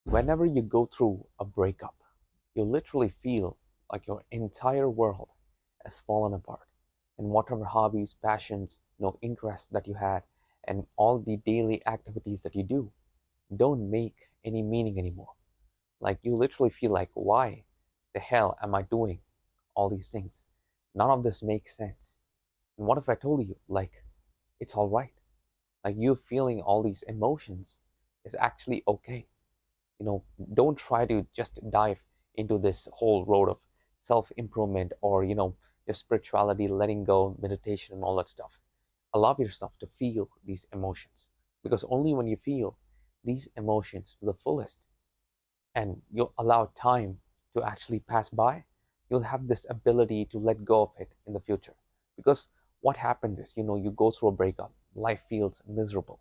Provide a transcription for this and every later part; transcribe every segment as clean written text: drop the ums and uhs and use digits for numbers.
Whenever you go through a breakup, you literally feel like your entire world has fallen apart. And whatever hobbies, passions, interests that you had, and all the daily activities that you do don't make any meaning anymore. Like you literally feel like, why the hell am I doing all these things? None of this makes sense. And what if I told you, like, it's all right? Like you feeling all these emotions is actually okay. you know don't try to just dive into this whole road of self improvement or just spirituality, letting go, meditation, and all that stuff. Allow yourself to feel these emotions, because only when you feel these emotions to the fullest and you allow time to actually pass by, you'll have this ability to let go of it in the future. Because what happens is, you go through a breakup, life feels miserable,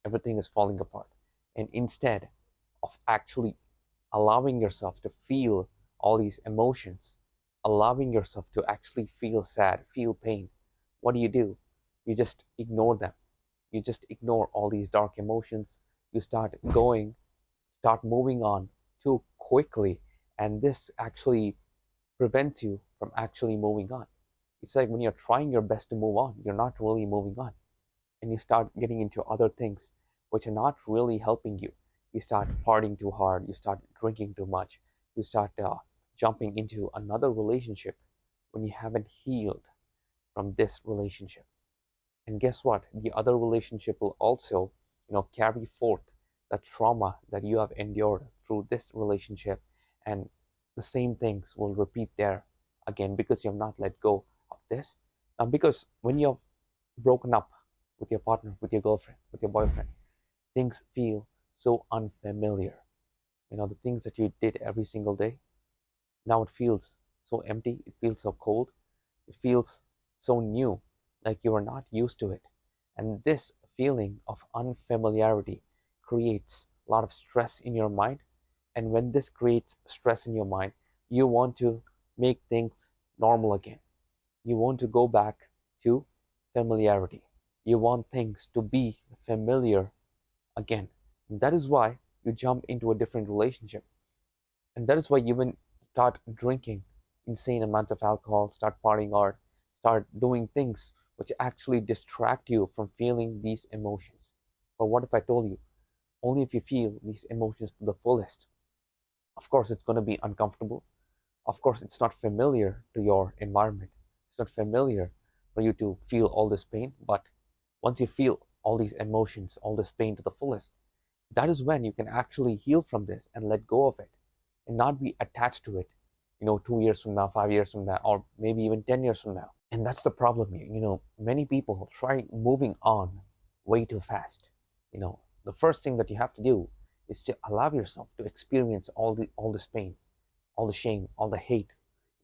everything is falling apart, and instead of actually allowing yourself to feel all these emotions, allowing yourself to actually feel sad, feel pain, what do? You just ignore them. You just ignore all these dark emotions. You start moving on too quickly, and this actually prevents you from actually moving on. It's like when you're trying your best to move on, you're not really moving on, and you start getting into other things which are not really helping you. You start partying too hard, you start drinking too much, you start jumping into another relationship when you haven't healed from this relationship. And guess what? The other relationship will also, carry forth the trauma that you have endured through this relationship, and the same things will repeat there again because you have not let go of this. Because when you've broken up with your partner, with your girlfriend, with your boyfriend, things feel so unfamiliar. The things that you did every single day, now it feels so empty, it feels so cold, it feels so new, like you are not used to it. And this feeling of unfamiliarity creates a lot of stress in your mind. And when this creates stress in your mind, you want to make things normal again. You want to go back to familiarity. You want things to be familiar again. And that is why you jump into a different relationship. And that is why you even start drinking insane amounts of alcohol, start partying hard, start doing things which actually distract you from feeling these emotions. But what if I told you, only if you feel these emotions to the fullest? Of course, it's going to be uncomfortable. Of course, it's not familiar to your environment. It's not familiar for you to feel all this pain. But once you feel all these emotions, all this pain to the fullest, that is when you can actually heal from this and let go of it and not be attached to it, 2 years from now, 5 years from now, or maybe even 10 years from now. And that's the problem here. Many people try moving on way too fast. The first thing that you have to do is to allow yourself to experience all this pain, all the shame, all the hate.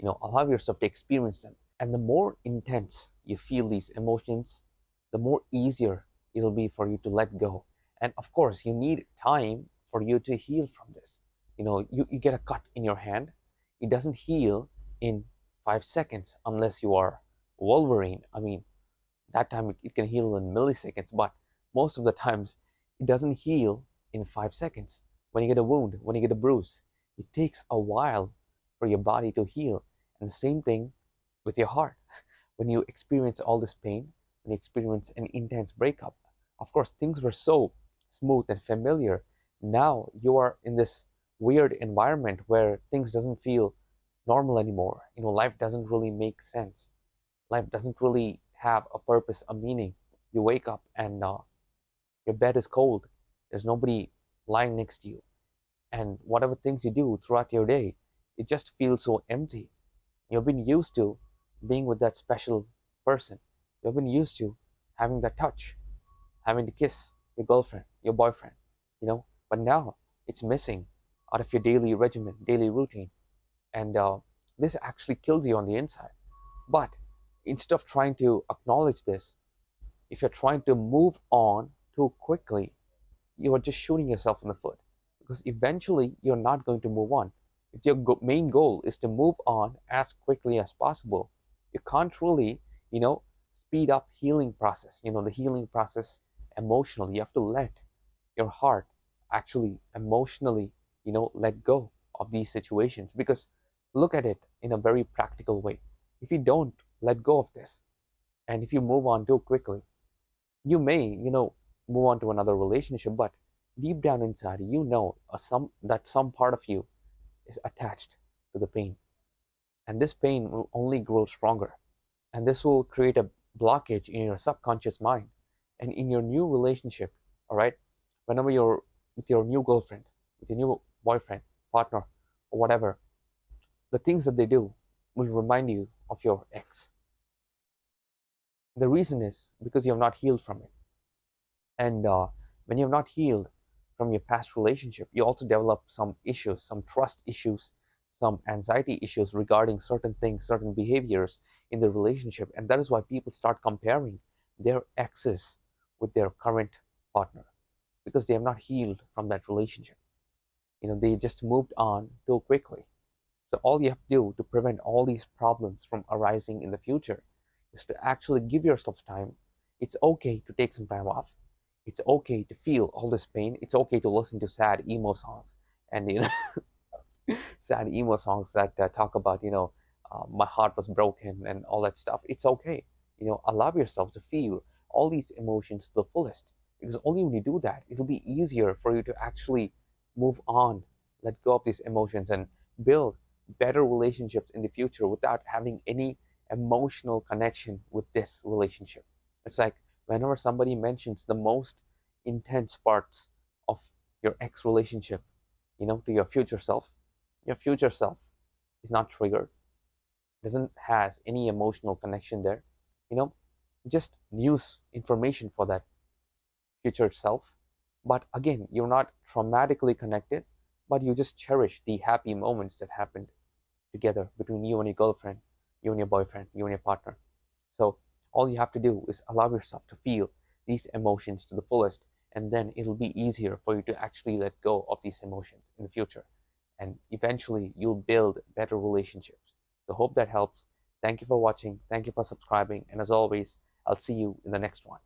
Allow yourself to experience them. And the more intense you feel these emotions, the more easier it'll be for you to let go. And of course, you need time for you to heal from this. You get a cut in your hand, it doesn't heal in 5 seconds unless you are Wolverine. I mean, that time it can heal in milliseconds, but most of the times it doesn't heal in 5 seconds. When you get a wound, when you get a bruise, it takes a while for your body to heal. And the same thing with your heart. When you experience all this pain, when you experience an intense breakup, of course, things were so smooth and familiar. Now you are in this weird environment where things doesn't feel normal anymore. Life doesn't really make sense. Life doesn't really have a purpose, a meaning. You wake up and your bed is cold. There's nobody lying next to you. And whatever things you do throughout your day, it just feels so empty. You've been used to being with that special person. You've been used to having that touch, having to kiss your girlfriend, your boyfriend, but now it's missing out of your daily regimen, daily routine. And this actually kills you on the inside. But instead of trying to acknowledge this, if you're trying to move on too quickly, you are just shooting yourself in the foot, because eventually you're not going to move on. If your main goal is to move on as quickly as possible, you can't really, speed up healing process. The healing process emotionally. You have to let your heart actually emotionally let go of these situations. Because look at it in a very practical way. If you don't let go of this, and if you move on too quickly, you may, move on to another relationship, but deep down inside, some part of you is attached to the pain, and this pain will only grow stronger, and this will create a blockage in your subconscious mind. And in your new relationship, all right, whenever you're with your new girlfriend, with your new boyfriend, partner, or whatever, the things that they do will remind you of your ex. The reason is because you have not healed from it. And when you have not healed from your past relationship, you also develop some issues, some trust issues, some anxiety issues regarding certain things, certain behaviors in the relationship. And that is why people start comparing their exes with their current partner, because they have not healed from that relationship. They just moved on too quickly. So all you have to do to prevent all these problems from arising in the future is to actually give yourself time. It's okay to take some time off. It's okay to feel all this pain. It's okay to listen to sad emo songs and sad emo songs that talk about my heart was broken and all that stuff. It's okay. Allow yourself to feel all these emotions to the fullest, because only when you do that, it'll be easier for you to actually move on, let go of these emotions, and build better relationships in the future without having any emotional connection with this relationship. It's like whenever somebody mentions the most intense parts of your ex relationship, to your future self is not triggered, doesn't has any emotional connection there. You know, just use information for that future self. But again, you're not traumatically connected, but you just cherish the happy moments that happened together between you and your girlfriend, you and your boyfriend, you and your partner. So all you have to do is allow yourself to feel these emotions to the fullest, and then it'll be easier for you to actually let go of these emotions in the future. And eventually you'll build better relationships. So hope that helps. Thank you for watching. Thank you for subscribing. And as always, I'll see you in the next one.